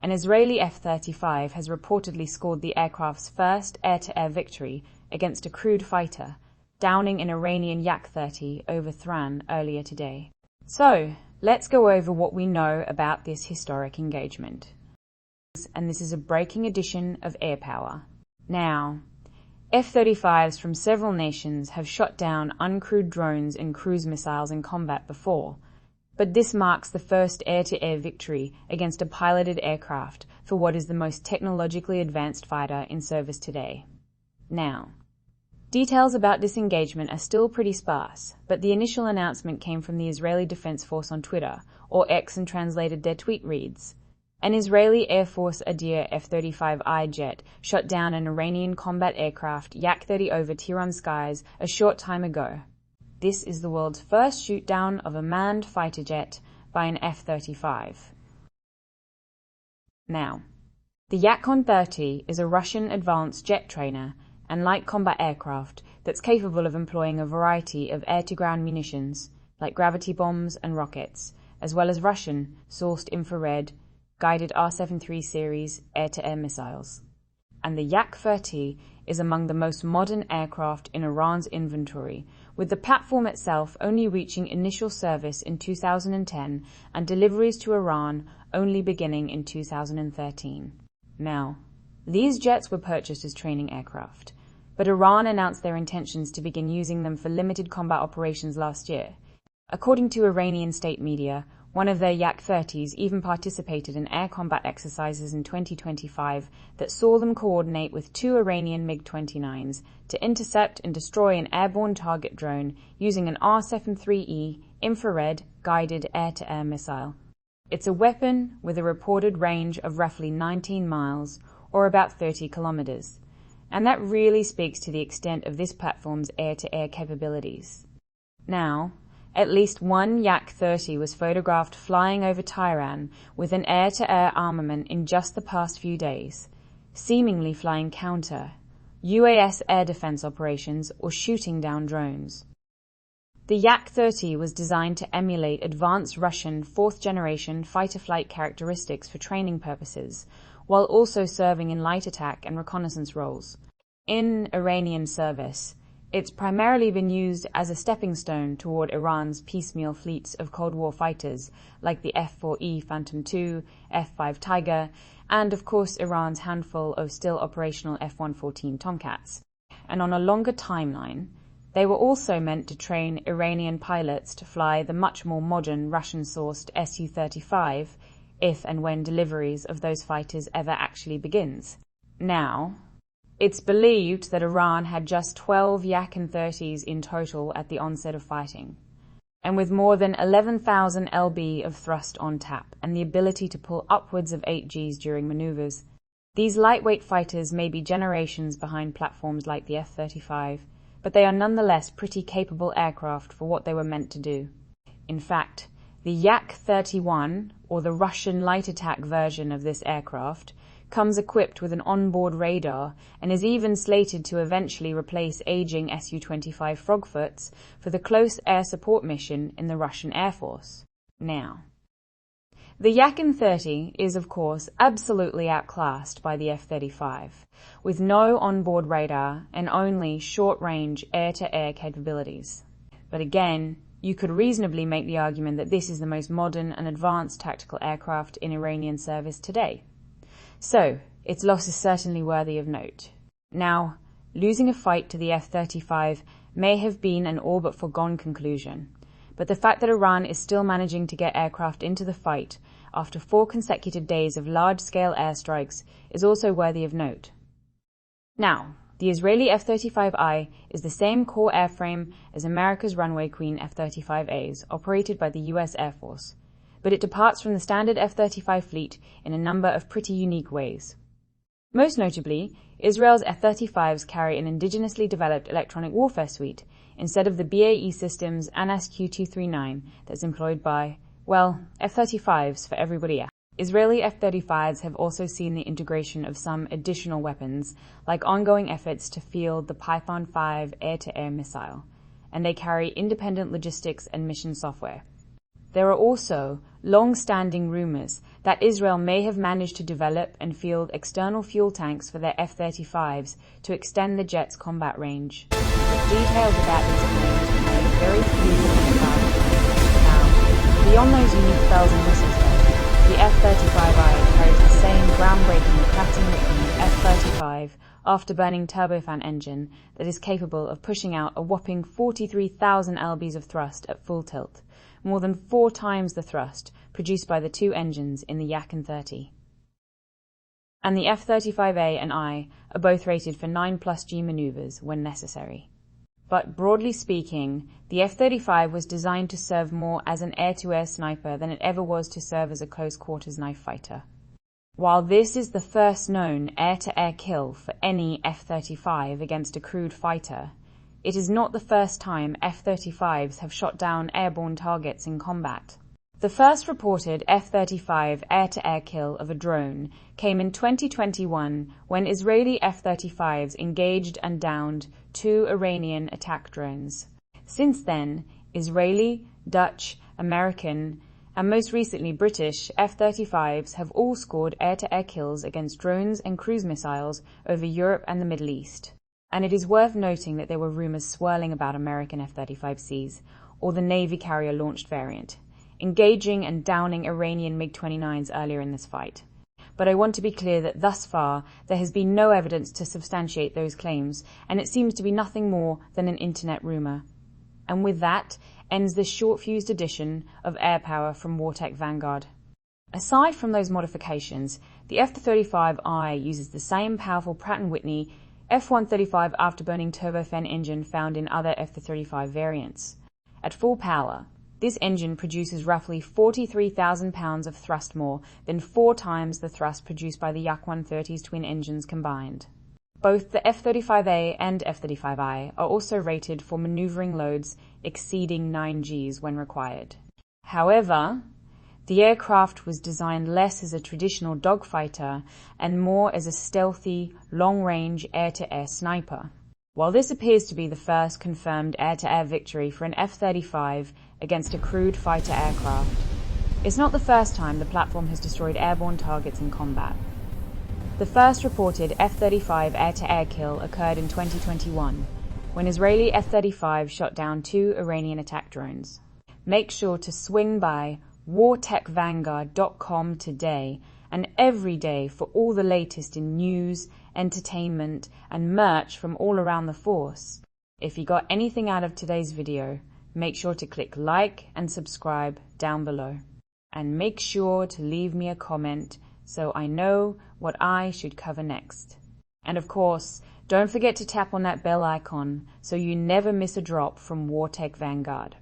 An Israeli F-35 has reportedly scored the aircraft's first air-to-air victory against a crewed fighter, downing an Iranian Yak-130 over Tehran earlier today. So, let's go over what we know about this historic engagement. And this is a breaking edition of Air Power. Now, F-35s from several nations have shot down uncrewed drones and cruise missiles in combat before, but this marks the first air-to-air victory against a piloted aircraft for what is the most technologically advanced fighter in service today. Now, details about this engagement are still pretty sparse, but the initial announcement came from the Israeli Defense Force on Twitter, or X, and translated their tweet reads: An Israeli Air Force Adir F-35I jet shot down an Iranian combat aircraft Yak-130 over Tehran skies a short time ago. This is the world's first shoot-down of a manned fighter jet by an F-35. Now, the Yak-130 is a Russian advanced jet trainer and light combat aircraft that's capable of employing a variety of air-to-ground munitions, like gravity bombs and rockets, as well as Russian-sourced infrared, guided R-73 series air-to-air missiles. And the Yak-130 is among the most modern aircraft in Iran's inventory, with the platform itself only reaching initial service in 2010 and deliveries to Iran only beginning in 2013. Now, these jets were purchased as training aircraft, but Iran announced their intentions to begin using them for limited combat operations last year. According to Iranian state media, one of their Yak-130s even participated in air combat exercises in 2025 that saw them coordinate with 2 Iranian MiG-29s to intercept and destroy an airborne target drone using an R-73E infrared guided air-to-air missile. It's a weapon with a reported range of roughly 19 miles, or about 30 kilometers, and that really speaks to the extent of this platform's air-to-air capabilities. Now, at least one Yak-130 was photographed flying over Tehran with an air-to-air armament in just the past few days, seemingly flying counter, UAS air defense operations, or shooting down drones. The Yak-130 was designed to emulate advanced Russian 4th-generation fighter-flight characteristics for training purposes, while also serving in light attack and reconnaissance roles. In Iranian service, it's primarily been used as a stepping stone toward Iran's piecemeal fleets of Cold War fighters like the F-4E Phantom II, F-5 Tiger, and of course Iran's handful of still operational F-114 Tomcats. And on a longer timeline, they were also meant to train Iranian pilots to fly the much more modern Russian-sourced Su-35 if and when deliveries of those fighters ever actually begins. Now, it's believed that Iran had just 12 Yak-130s in total at the onset of fighting, and with more than 11,000 lb of thrust on tap and the ability to pull upwards of 8 Gs during maneuvers, these lightweight fighters may be generations behind platforms like the F-35, but they are nonetheless pretty capable aircraft for what they were meant to do. In fact, the Yak-31, or the Russian light attack version of this aircraft, comes equipped with an onboard radar and is even slated to eventually replace aging Su-25 Frogfoots for the close air support mission in the Russian Air Force. Now, the Yak-130 is, of course, absolutely outclassed by the F-35, with no onboard radar and only short-range air-to-air capabilities. But again, you could reasonably make the argument that this is the most modern and advanced tactical aircraft in Iranian service today. So, its loss is certainly worthy of note. Now, losing a fight to the F-35 may have been an all but foregone conclusion, but the fact that Iran is still managing to get aircraft into the fight after 4 consecutive days of large-scale airstrikes is also worthy of note. Now, the Israeli F-35I is the same core airframe as America's runway queen F-35As, operated by the US Air Force, but it departs from the standard F-35 fleet in a number of pretty unique ways. Most notably, Israel's F-35s carry an indigenously developed electronic warfare suite instead of the BAE Systems ANAS-Q239 that's employed by, well, F-35s for everybody else. Israeli F-35s have also seen the integration of some additional weapons, like ongoing efforts to field the Python 5 air-to-air missile, and they carry independent logistics and mission software. There are also long-standing rumors that Israel may have managed to develop and field external fuel tanks for their F-35s to extend the jet's combat range. But details about these claims remain very few and vague. Now, beyond those unique bells and whistles, the F-35I carries the same groundbreaking Pratt & Whitney F-35 afterburning turbofan engine that is capable of pushing out a whopping 43,000 lbs of thrust at full tilt, more than 4 times the thrust produced by the 2 engines in the Yak-130. And the F-35A and I are both rated for 9+ G maneuvers when necessary. But broadly speaking, the F-35 was designed to serve more as an air-to-air sniper than it ever was to serve as a close-quarters knife fighter. While this is the first known air-to-air kill for any F-35 against a crewed fighter, it is not the first time F-35s have shot down airborne targets in combat. The first reported F-35 air-to-air kill of a drone came in 2021 when Israeli F-35s engaged and downed 2 Iranian attack drones. Since then, Israeli, Dutch, American, and most recently British F-35s have all scored air-to-air kills against drones and cruise missiles over Europe and the Middle East. And it is worth noting that there were rumors swirling about American F-35Cs, or the Navy carrier-launched variant, engaging and downing Iranian MiG-29s earlier in this fight. But I want to be clear that thus far there has been no evidence to substantiate those claims, and it seems to be nothing more than an internet rumor. And with that ends this short-fused edition of Air Power from Wartech Vanguard. Aside from those modifications, the F-35I uses the same powerful Pratt & Whitney F-135 afterburning turbofan engine found in other F-35 variants. At full power, this engine produces roughly 43,000 pounds of thrust more than 4 times the thrust produced by the Yak-130's twin engines combined. Both the F-35A and F-35I are also rated for maneuvering loads exceeding 9 Gs when required. However, the aircraft was designed less as a traditional dogfighter and more as a stealthy, long-range air-to-air sniper. While this appears to be the first confirmed air-to-air victory for an F-35 against a crewed fighter aircraft, it's not the first time the platform has destroyed airborne targets in combat. The first reported F-35 air-to-air kill occurred in 2021, when Israeli F-35 shot down 2 Iranian attack drones. Make sure to swing by wartechvanguard.com today and every day for all the latest in news, entertainment, and merch from all around the force. If you got anything out of today's video, make sure to click like and subscribe down below. And make sure to leave me a comment so I know what I should cover next. And of course, don't forget to tap on that bell icon so you never miss a drop from Wartech Vanguard.